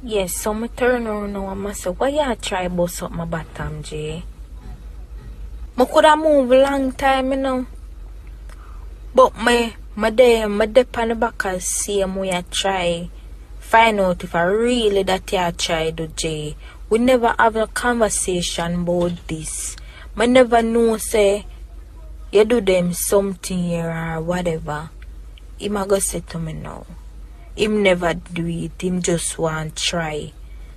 Yes, so me turn around now and I say, why you try bust up my bottom, J? I could have moved a long time, you know. But my dip on the back and see me I try find out if I really that you try do, J. We never have a conversation about this. I never know say you do them something here or whatever. He ma go say to me now. Him never do it, him just want try.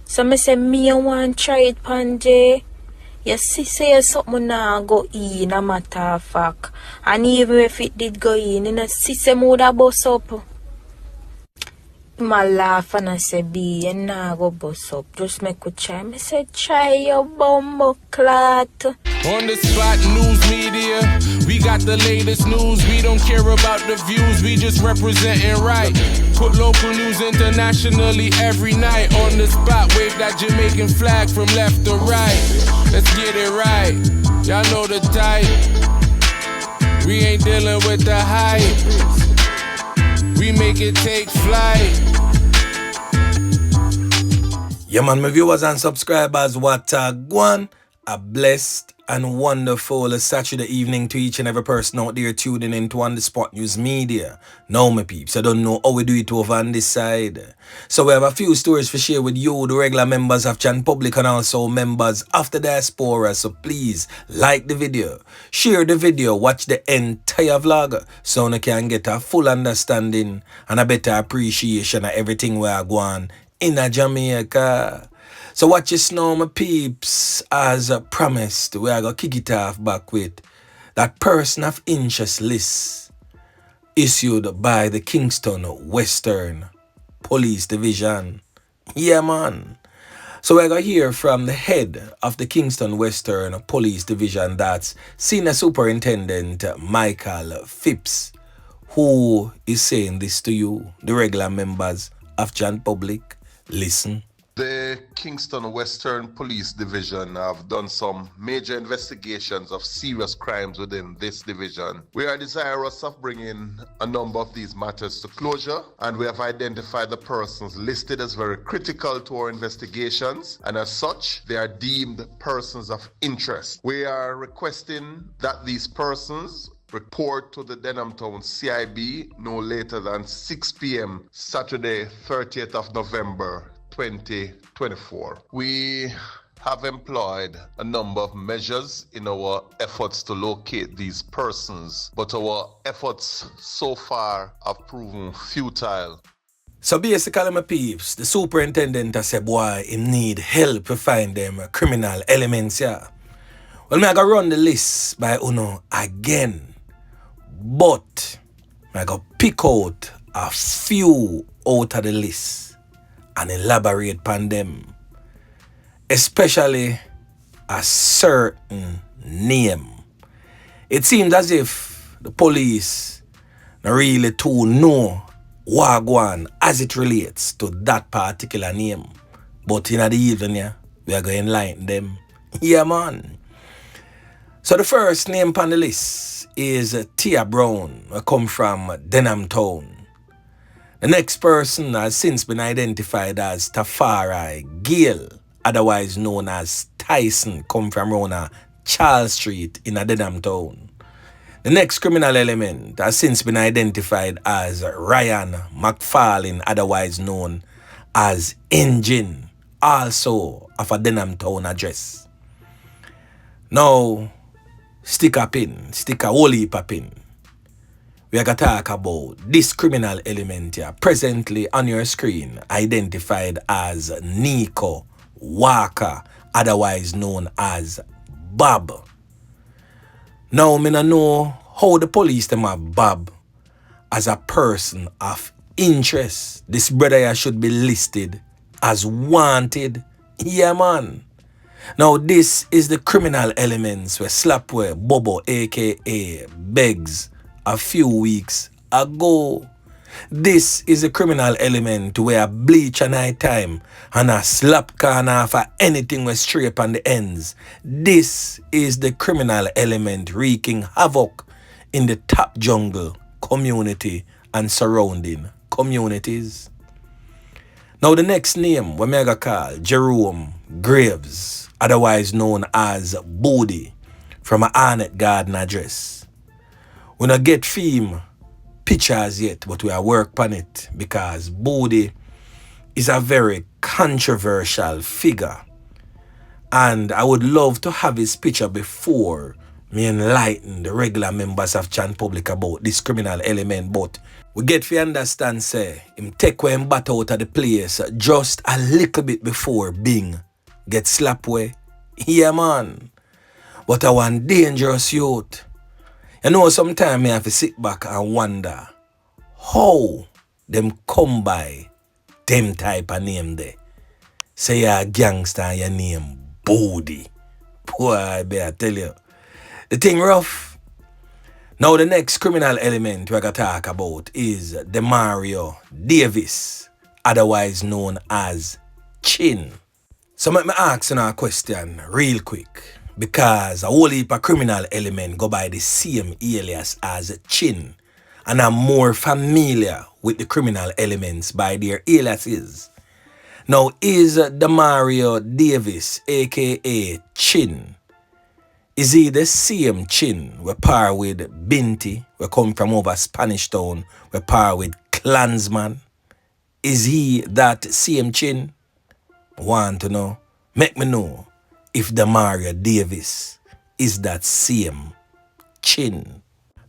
So me say me want try it, Panje. You see say something now go in a matter of fact. And even if it did go in, you know, see say would have bust up. Him a laugh and I say, B, you nah go bust up. Just make a try. Me say, try your bumbo clot. On the spot, news media, we got the latest news. We don't care about the views, we just representing right. Put local news internationally every night. On the spot, wave that Jamaican flag from left to right. Let's get it right, y'all know the type. We ain't dealing with the hype, we make it take flight. Yeah man, my viewers and subscribers, what a guan, a blessed and wonderful Saturday evening to each and every person out there tuning into On The Spot News Media. Now my peeps, I don't know how we do it over on this side. So we have a few stories to share with you, the regular members of Chan Public and also members of the diaspora. So please like the video, share the video, watch the entire vlog so you can get a full understanding and a better appreciation of everything we are going in a Jamaica. So watch this now, my peeps. As promised, we are going to kick it off back with that person of interest list issued by the Kingston Western Police Division. Yeah, man. So we're going to hear from the head of the Kingston Western Police Division, that's Senior Superintendent Michael Phipps, who is saying this to you, the regular members of Chan Public. Listen. The Kingston Western Police Division have done some major investigations of serious crimes within this division. We are desirous of bringing a number of these matters to closure, and we have identified the persons listed as very critical to our investigations, and as such, they are deemed persons of interest. We are requesting that these persons report to the Denham Town CIB no later than 6 p.m. Saturday, 30th of November, 2024. We have employed a number of measures in our efforts to locate these persons, but our efforts so far have proven futile. So basically, my peeps, the superintendent said, boy, he need help to find them criminal elements, yeah. Well, I gotta run the list by Uno again. But I gotta pick out a few out of the list and elaborate upon them. Especially a certain name. It seems as if the police not really too know what going as it relates to that particular name. But in the evening, yeah, we are going to enlighten them. Yeah, man. So the first name on the list is Tia Brown, who come from Denham Town. The next person has since been identified as Tafari Gill, otherwise known as Tyson, come from around Charles Street in Denham Town. The next criminal element has since been identified as Ryan McFarlane, otherwise known as Engine, also of a Denham Town address. Now, stick a whole heap of pin. We are going to talk about this criminal element here, presently on your screen, identified as Nico Walker, otherwise known as Bob. Now, I don't know how the police them have Bob as a person of interest. This brother here should be listed as wanted. Yeah, man. Now, this is the criminal elements where Slapway Bobo, aka Beggs, a few weeks ago. This is a criminal element where bleach at night time and a slap corner for anything with straight on the ends. This is the criminal element wreaking havoc in the top jungle community and surrounding communities. Now the next name we may call Jerome Graves, otherwise known as Boodie, from a Arnett Garden address. We not get film pictures yet, but we are work on it because Boodie is a very controversial figure. And I would love to have his picture before me enlighten the regular members of Chan Public about this criminal element. But we get to understand, say, him take away him bat out of the place just a little bit before Bing get slapped away. Yeah, man. But I want dangerous youth. You know, sometimes I have to sit back and wonder how them come by them type of name there. Say you're a gangster and your name Boodie. Boy, I better tell you. The thing rough. Now the next criminal element we're going to talk about is Demario Davis, otherwise known as Chin. So let me ask you a question real quick, because a whole heap of criminal element go by the same alias as Chin, and I'm more familiar with the criminal elements by their aliases. Now is Demario Davis, aka Chin, is he the same Chin we par with Binti, we come from over Spanish Town, we par with Klansman? Is he that same Chin? Want to know? Make me know if Demario Davis is that same Chin.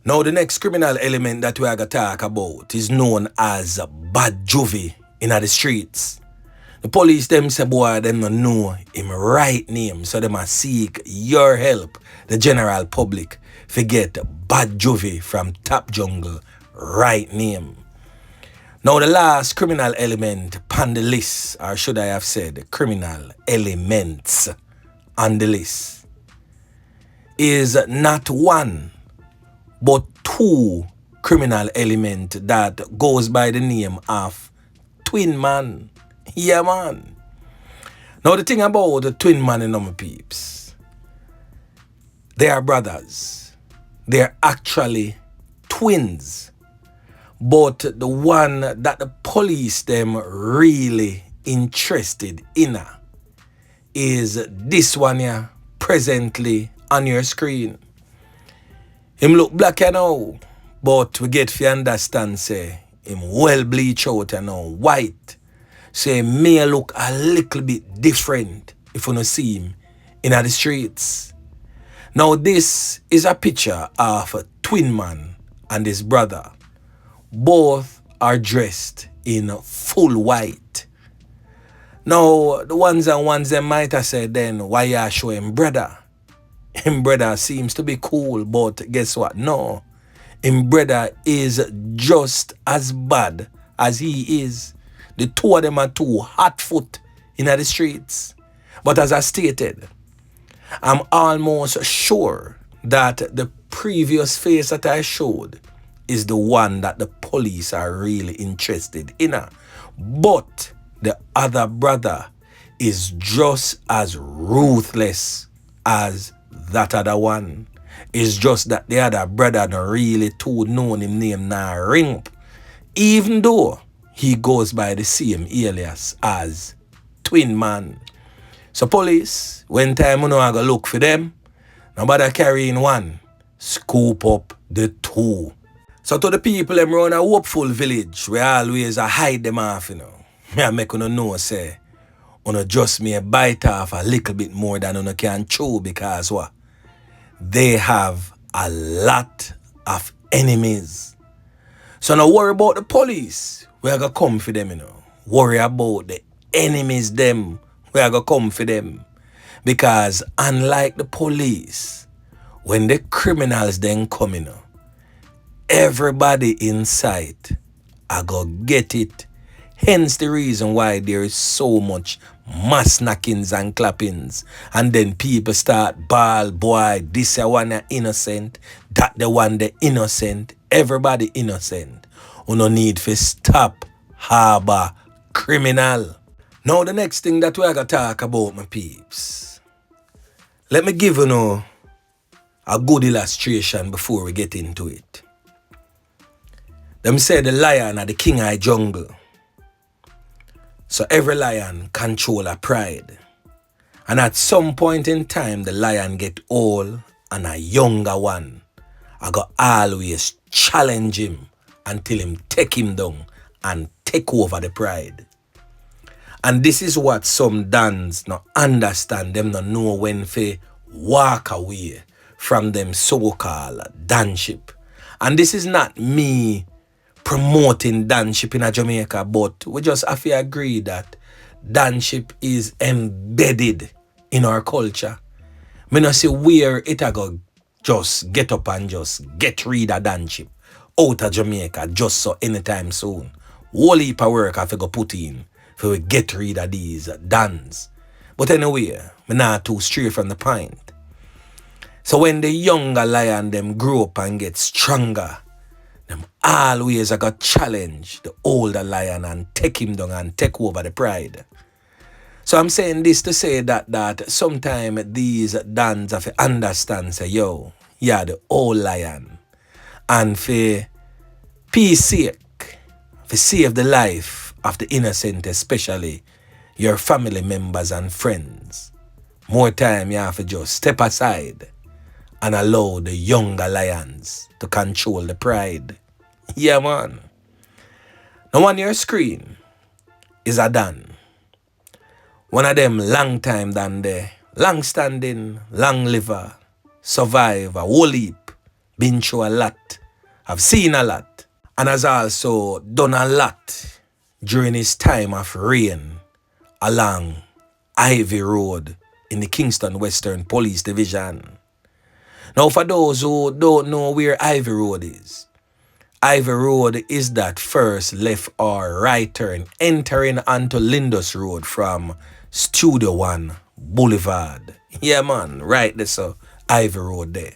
Now the next criminal element that we are going to talk about is known as Bad Juvi in the streets. The police them say boy them don't know him right name, so them a seek your help, the general public, to get Bad Juvi from Top Jungle right name. Now the last criminal element on the list, or should I have said criminal elements on the list, is not one but two criminal element that goes by the name of Twin Man. Yeah, man. Now the thing about the Twin Man and my peeps, they are brothers. They are actually twins. But the one that the police them really interested in is this one here, presently on your screen. Him look black you know, but we get to understand say him well bleach out you know, white. So he may look a little bit different if you don't see him in the streets. Now this is a picture of a Twin Man and his brother. Both are dressed in full white. Now the ones them might have said then, why you show him brother? Him brother seems to be cool, but guess what? No. Him brother is just as bad as he is. The two of them are too hot foot in the streets. But as I stated, I'm almost sure that the previous face that I showed is the one that the police are really interested in. But the other brother is just as ruthless as that other one. It's just that the other brother not really too known him name now ring up. Even though he goes by the same alias as Twin Man. So police, when time you know I go look for them, nobody carrying one, scoop up the two. So to the people them around a hopeful village, we always hide them off, you know. I make you know say, you just may bite off a little bit more than you can chew, because what? They have a lot of enemies. So no worry about the police. We are going to come for them, you know. Worry about the enemies them. We are going to come for them. Because unlike the police, when the criminals then come, you know, everybody in sight are going to get it. Hence the reason why there is so much mass knockings and clappings. And then people start ball, boy, this one innocent, that the one the innocent, everybody innocent. You no need to stop harbor criminal. Now the next thing that we're going to talk about, my peeps. Let me give you a good illustration before we get into it. Them say the lion are the king of the jungle. So every lion control a pride. And at some point in time, the lion get old and a younger one. I got always challenge him until him take him down and take over the pride. And this is what some dons not understand. Them not know when to walk away from them so-called danship. And this is not me promoting danship in Jamaica, but we just have to agree that danship is embedded in our culture. Me not see where it a go just get up and just get rid of danship out of Jamaica just so anytime soon. Whole heap of work I have to go put in for we get rid of these dans. But anyway, me not too straight from the point. So when the younger lion them grow up and get stronger, them always I got challenge the older lion and take him down and take over the pride. So I'm saying this to say that sometimes these dons have to understand, say, yo, yeah, the old lion. And for peace sake, for save the life of the innocent, especially your family members and friends, more time you have to just step aside and allow the younger lions to control the pride. Yeah, man. Now on your screen is a Don. One of them long time than there, long standing, long liver, survive a whole heap, been through a lot, have seen a lot, and has also done a lot during his time of reign along Ivy Road in the Kingston Western Police Division. Now for those who don't know where Ivy Road is, Ivy Road is that first left or right turn entering onto Lindus Road from Studio One Boulevard. Yeah, man, right there, so Ivy Road there.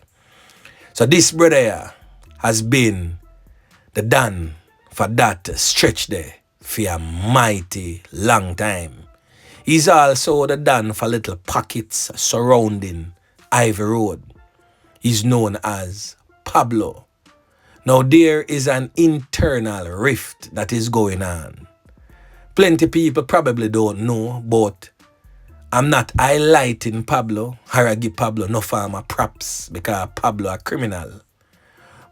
So this brother here has been the Don for that stretch there for a mighty long time. He's also the Don for little pockets surrounding Ivy Road. He's known as Pablo. Now there is an internal rift that is going on. Plenty people probably don't know, but I'm not highlighting Pablo, or I give Pablo no farmer props because Pablo a criminal.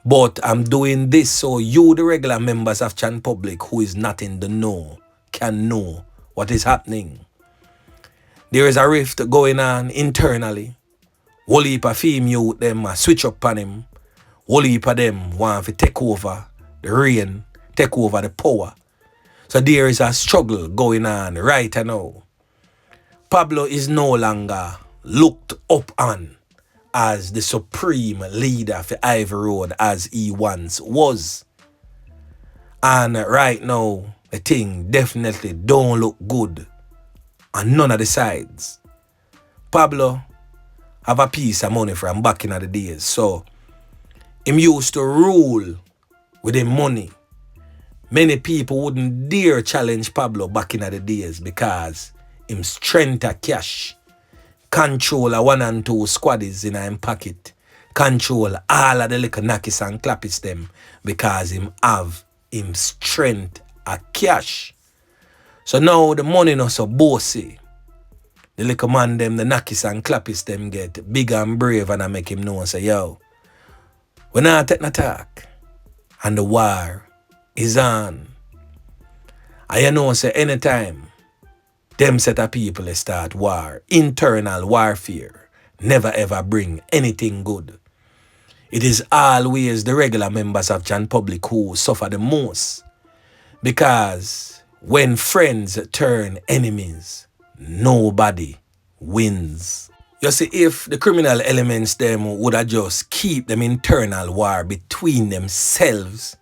But I'm doing this so you, the regular members of Chan Public who is not in the know, can know what is happening. There is a rift going on internally. Whole heap of female youth them switch up on him. Whole heap of them want to take over the reign, take over the power. So there is a struggle going on right now. Pablo is no longer looked up on as the supreme leader for Ivy Road as he once was. And right now, the thing definitely don't look good on none of the sides. Pablo have a piece of money from back in the days, so him used to rule with him money. Many people wouldn't dare challenge Pablo back in the days because him strength of cash, control a 1 and 2 squaddies in him pocket, control all of the little knockers and clappers them because him have him strength of cash. So now the money not so bossy. The little man them, the knockers and clappers them get big and brave and I make him know and say, yo, we not take no talk. And the war is on. And you know say anytime them set of people start war, internal warfare never ever bring anything good. It is always the regular members of Chan Public who suffer the most. Because when friends turn enemies, nobody wins. You see, if the criminal elements them would have just keep them internal war between themselves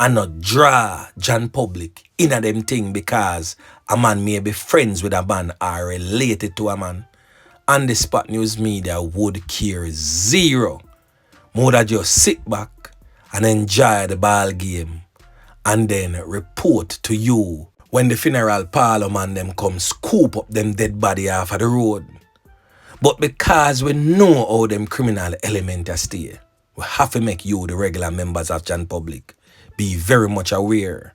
and not draw Chan Public in a them thing because a man may be friends with a man or related to a man, and the Spot News media would care zero. Would have just sit back and enjoy the ball game and then report to you when the funeral parliament them come scoop up them dead body off of the road. But because we know how them criminal elements stay, we have to make you, the regular members of Chan Public, be very much aware.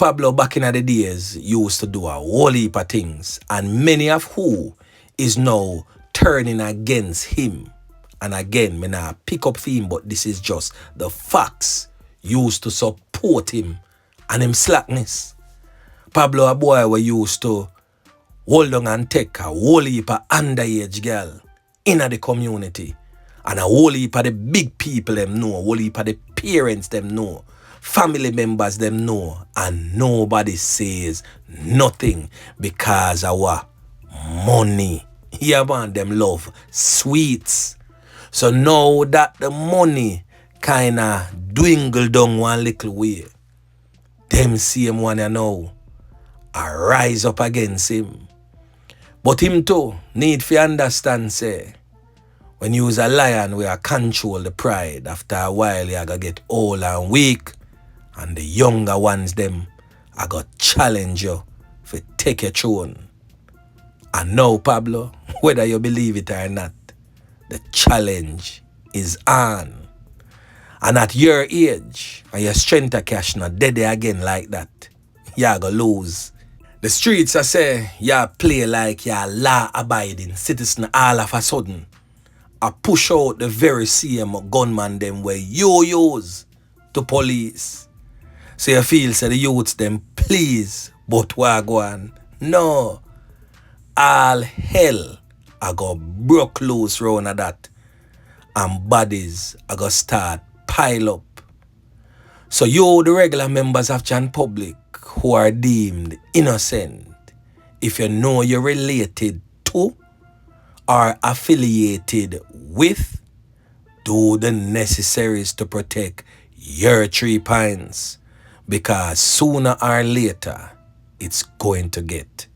Pablo back in the days used to do a whole heap of things, and many of who is now turning against him. And again, me nah pick up for him, but this is just the facts used to support him and him slackness. Pablo a boy we used to hold on and take a whole heap of underage girl in the community. And a whole heap of the big people them know, a whole heap of the parents them know, family members them know, and nobody says nothing because our money. Yeah man, them love sweets. So now that the money kinda dwindle down one little way, them same one you know I rise up against him. But him too need to understand say, when you was a lion we are control the pride, after a while you gonna get old and weak, and the younger ones them I got challenge you for take your throne. And now Pablo, whether you believe it or not, the challenge is on. And at your age, and your strength of cash not dead again like that, you gonna lose. The streets I say, you play like you're law-abiding citizen all of a sudden. I push out the very same gunman them where you use to police. So you feel say the youths them please, but wagwan. No. All hell I go broke loose round of that, and bodies I go start pile up. So you, the regular members of Jan Public who are deemed innocent, if you know you're related to or affiliated with, do the necessaries to protect your 3 pints, because sooner or later it's going to get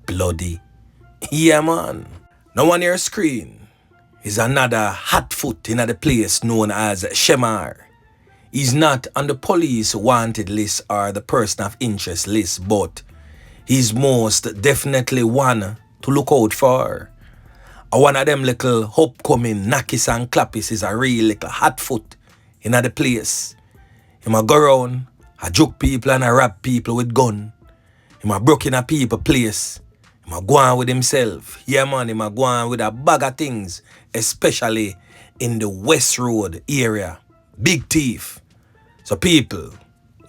bloody. Yeah man. Now on your screen is another hot foot in the place known as Shemar. He's not on the police wanted list or the person of interest list, but he's most definitely one to look out for. One of them little upcoming knockis and clappies is a real little hot foot in the place. He might go around, a juke people and a rap people with gun. He might broke in a people place. He might go on with himself. Yeah man, he might go on with a bag of things, especially in the West Road area. Big thief. So people,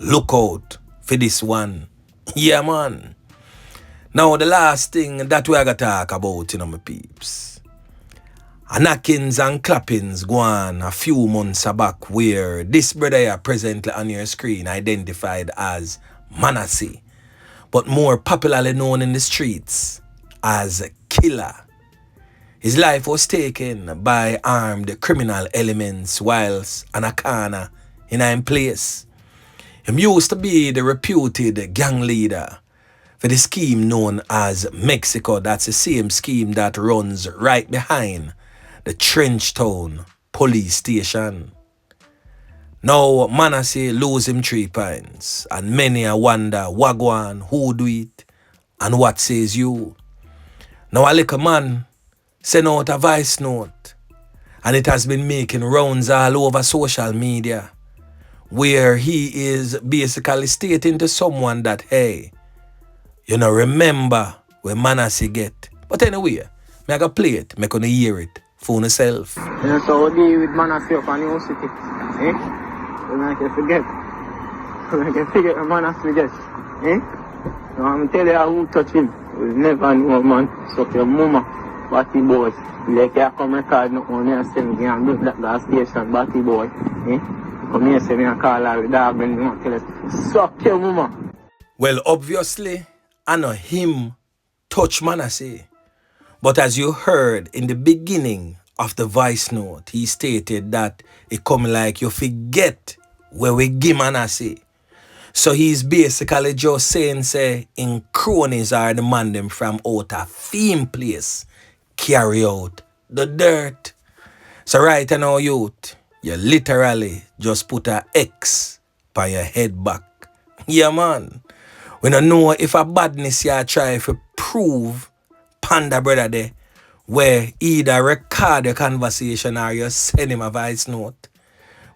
look out for this one. Yeah man. Now the last thing that we are going to talk about, my peeps. A knockings and clappings go on a few months back where this brother here presently on your screen identified as Manasseh, but more popularly known in the streets as Killer. His life was taken by armed criminal elements whilst on a corner in a place. He used to be the reputed gang leader for the scheme known as Mexico. That's the same scheme that runs right behind the Trenchtown police station. Now Manasseh lose him 3 pints, and many a wonder wagwan, who do it, and what says you. Now a little man sent out a voice note, and it has been making rounds all over social media, where he is basically stating to someone that, hey, you know, remember where Manasseh get. But anyway, I gotta play it, make you hear it for yourself. Yeah, so what do you with Manasseh up on New City? Eh? You can forget. You can forget the Manasseh get. Eh? So I'm telling you who touch him. You never know, man. So your mama, Batty boys. Like you come record no one and send me and do that last station, Batty boy. Eh? Come here, send me and call her with dog and you want to tell us, suck your mama. Well, obviously, I know him touch Manasseh. But as you heard in the beginning of the voice note, he stated that it come like you forget where we give Manasseh. So he's basically just saying, say, in cronies are the man them from out a theme place carry out the dirt. So right now, youth, you literally just put a X by your head back. Yeah, man. We don't know if a badness you try to prove Panda brother there, where either record your conversation or you send him a voice note.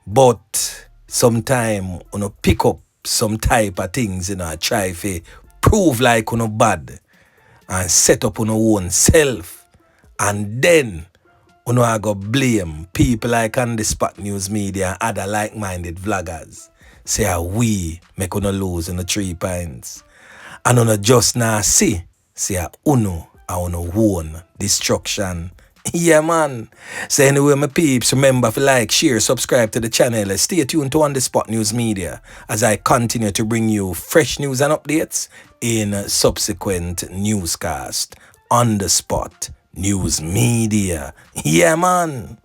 But sometime you pick up some type of things, try to prove like you bad and set up on your own self. And then I go blame people like On The Spot News Media and other like-minded vloggers. Say we make lose in the 3 points. And just now see, say our own destruction. Yeah, man. So anyway, my peeps, remember to like, share, subscribe to the channel. Stay tuned to On The Spot News Media as I continue to bring you fresh news and updates in subsequent newscast. On The Spot News Media. Yeah, man.